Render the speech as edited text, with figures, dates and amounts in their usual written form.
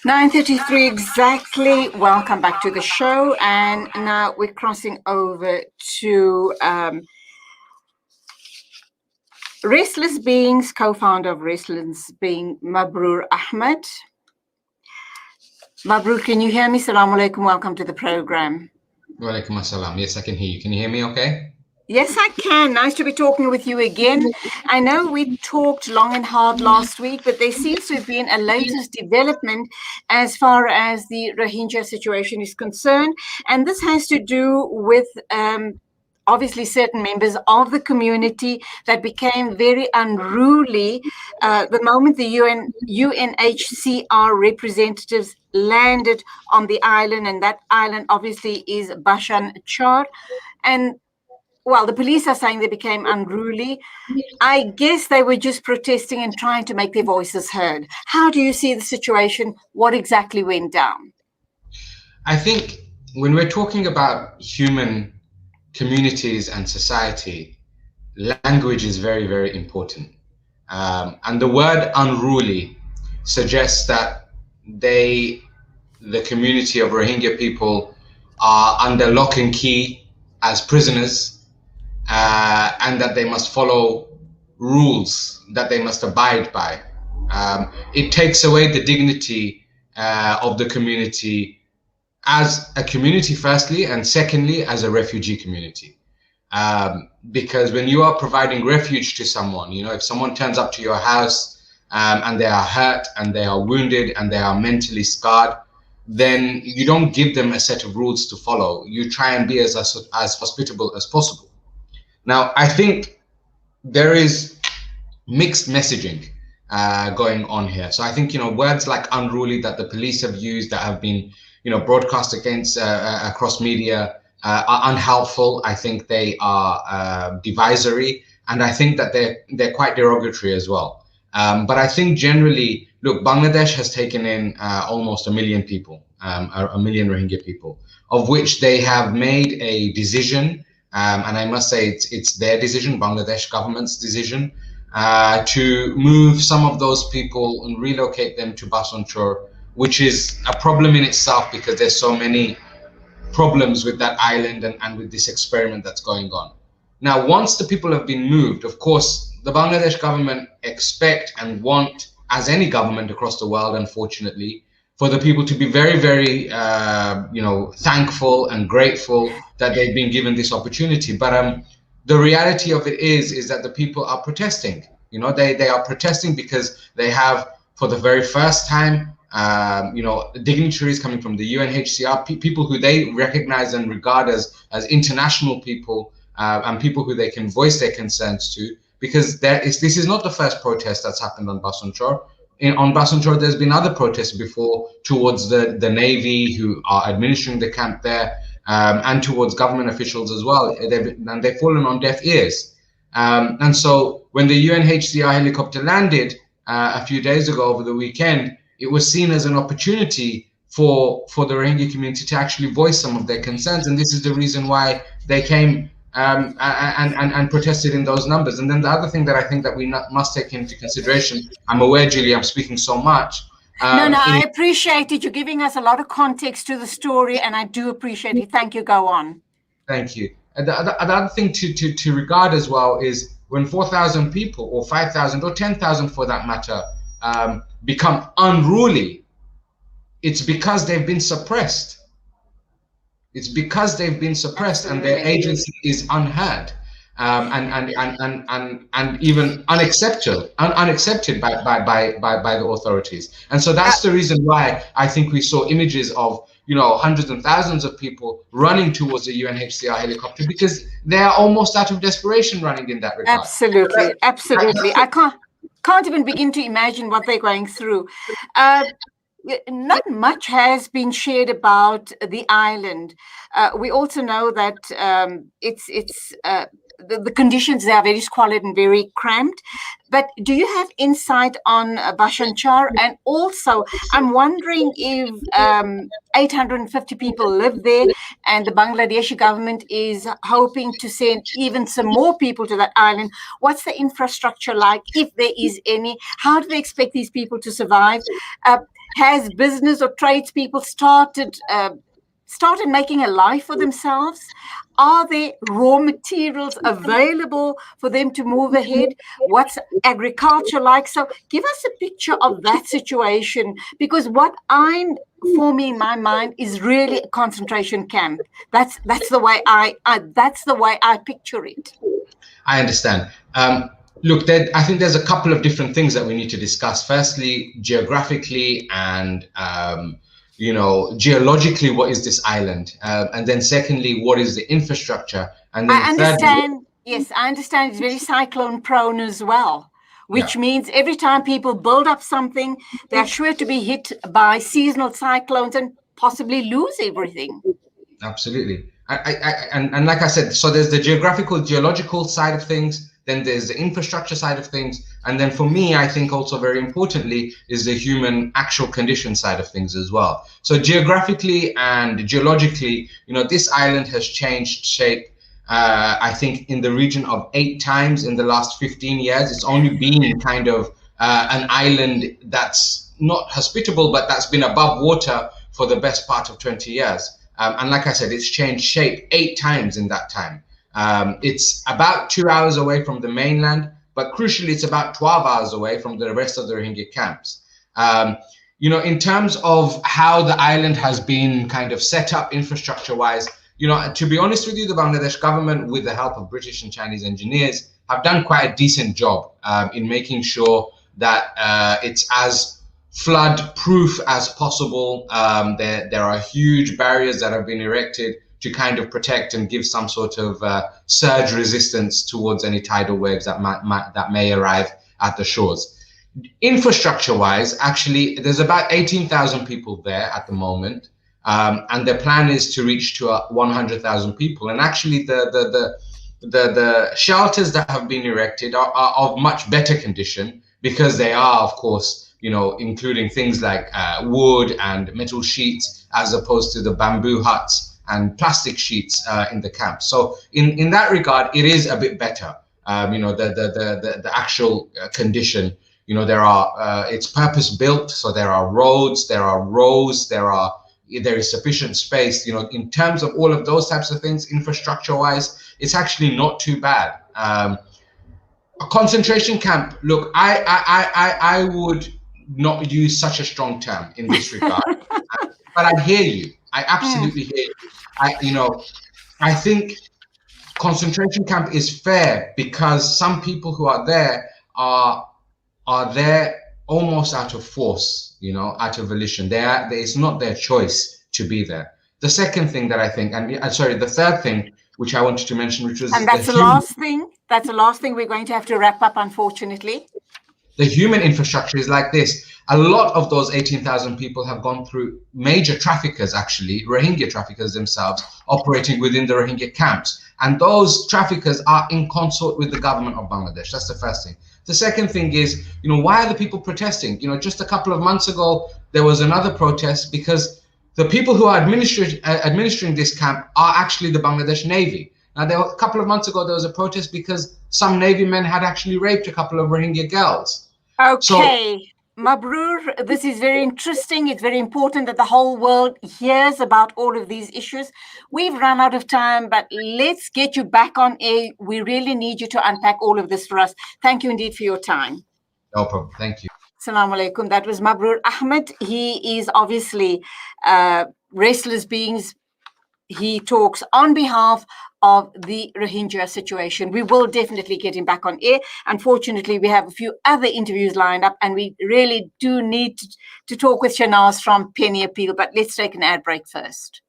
9:33 exactly. Welcome back to the show. And now we're crossing over to Restless Beings, co-founder of Restless Beings Mabrur Ahmed. Mabrur, can you hear me? Assalamu alaikum. Welcome to the program. Wa alaikum assalam. Yes, I can hear you. Can you hear me okay? Yes, I can. Nice to be talking with you again. I know we talked long and hard last week, but there seems to have been a latest development as far as the Rohingya situation is concerned. And this has to do with obviously certain members of the community that became very unruly the moment the UNHCR representatives landed on the island, and that island obviously is Bashan Char. And well, the police are saying they became unruly. I guess they were just protesting and trying to make their voices heard. How do you see the situation? What exactly went down? I think when we're talking about human communities and society, language is very, very important. And the word unruly suggests that the community of Rohingya people are under lock and key as prisoners, and that they must follow rules that they must abide by. It takes away the dignity of the community as a community, firstly, and secondly, as a refugee community. Because when you are providing refuge to someone, you know, if someone turns up to your house and they are hurt and they are wounded and they are mentally scarred, then you don't give them a set of rules to follow. You try and be as hospitable as possible. Now, I think there is mixed messaging going on here. So I think, you know, words like unruly that the police have used, that have been, you know, broadcast against across media are unhelpful. I think they are divisory, and I think that they're quite derogatory as well. But I think generally, look, Bangladesh has taken in almost 1 million people, 1 million Rohingya people, of which they have made a decision. And I must say it's their decision, Bangladesh government's decision, to move some of those people and relocate them to Bashan Char, which is a problem in itself because there's so many problems with that island and with this experiment that's going on. Now, once the people have been moved, of course, the Bangladesh government expect and want, as any government across the world, unfortunately, for the people to be very, very, you know, thankful and grateful that they've been given this opportunity. But the reality of it is that the people are protesting. You know, they are protesting because they have, for the very first time, you know, dignitaries coming from the UNHCR, people who they recognize and regard as international people, and people who they can voice their concerns to, because this is not the first protest that's happened on Bashan Char. On Bashan Char, there's been other protests before towards the Navy who are administering the camp there, and towards government officials as well. They've fallen on deaf ears. And so when the UNHCR helicopter landed a few days ago over the weekend, it was seen as an opportunity for the Rohingya community to actually voice some of their concerns. And this is the reason why they came and protested in those numbers. And then the other thing that I think that we must take into consideration, I'm aware, Julie, I'm speaking so much. No, I appreciate it. You're giving us a lot of context to the story, and I do appreciate it. Thank you. Go on. Thank you. And the other thing to regard as well is when 4,000 people or 5,000 or 10,000 for that matter become unruly, it's because they've been suppressed. It's because they've been suppressed and their agency is unheard, and even unaccepted by the authorities. And so that's the reason why I think we saw images of, you know, hundreds and thousands of people running towards the UNHCR helicopter because they are almost out of desperation running in that regard. Absolutely, absolutely. I can't even begin to imagine what they're going through. Not much has been shared about the island. We also know that the conditions there are very squalid and very cramped. But do you have insight on Bashan Char? And also, I'm wondering if 850 people live there and the Bangladeshi government is hoping to send even some more people to that island. What's the infrastructure like, if there is any? How do they expect these people to survive? Has business or tradespeople started making a life for themselves? Are there raw materials available for them to move ahead? What's agriculture like? So give us a picture of that situation, because what I'm forming in my mind is really a concentration camp. That's the way I picture it. I understand. Look, I think there's a couple of different things that we need to discuss. Firstly, geographically and geologically, what is this island? And then secondly, what is the infrastructure? And then I understand. Yes, I understand it's very cyclone prone as well, which means every time people build up something, they're sure to be hit by seasonal cyclones and possibly lose everything. Absolutely. And like I said, so there's the geological side of things, then there's the infrastructure side of things, and then for me, I think also very importantly is the human actual condition side of things as well. So geographically and geologically, this island has changed shape, I think in the region of 8 times in the last 15 years. It's only been kind of an island that's not hospitable, but that's been above water for the best part of 20 years. And like I said, it's changed shape 8 times in that time. It's about 2 hours away from the mainland, but crucially, it's about 12 hours away from the rest of the Rohingya camps. In terms of how the island has been kind of set up infrastructure-wise, to be honest with you, the Bangladesh government, with the help of British and Chinese engineers, have done quite a decent job in making sure that it's as flood proof as possible. There are huge barriers that have been erected to kind of protect and give some sort of surge resistance towards any tidal waves that may arrive at the shores. Infrastructure wise, actually, there's about 18,000 people there at the moment, and their plan is to reach to 100,000 people. And actually the shelters that have been erected are of much better condition, because they are, of course, including things like wood and metal sheets, as opposed to the bamboo huts and plastic sheets in the camp. So in that regard, it is a bit better. The actual condition, it's purpose built, so there are roads, there are rows, there is sufficient space. In terms of all of those types of things, infrastructure wise, it's actually not too bad. A concentration camp, look, I would not use such a strong term in this regard, but I hear you. I absolutely hear you. I think concentration camp is fair, because some people who are there are there almost out of force, out of volition. It's not their choice to be there. The second thing that I think, the third thing which I wanted to mention, which was, and that's the last thing. That's the last thing we're going to have to wrap up, unfortunately. The human infrastructure is like this. A lot of those 18,000 people have gone through major traffickers, actually, Rohingya traffickers themselves, operating within the Rohingya camps. And those traffickers are in consort with the government of Bangladesh. That's the first thing. The second thing is, why are the people protesting? Just a couple of months ago, there was another protest because the people who are administering this camp are actually the Bangladesh Navy. Now, a couple of months ago, there was a protest because some Navy men had actually raped a couple of Rohingya girls. Okay, Mabrur, this is very interesting. It's very important that the whole world hears about all of these issues. We've run out of time, but let's get you back on air. We really need you to unpack all of this for us. Thank you indeed for your time. No problem. Thank you. Assalamu alaikum. That was Mabrur Ahmed. He is obviously Restless Beings. He talks on behalf of the Rohingya situation. We will definitely get him back on air. Unfortunately, we have a few other interviews lined up, and we really do need to talk with Shanaz from Penny Appeal. But let's take an ad break first.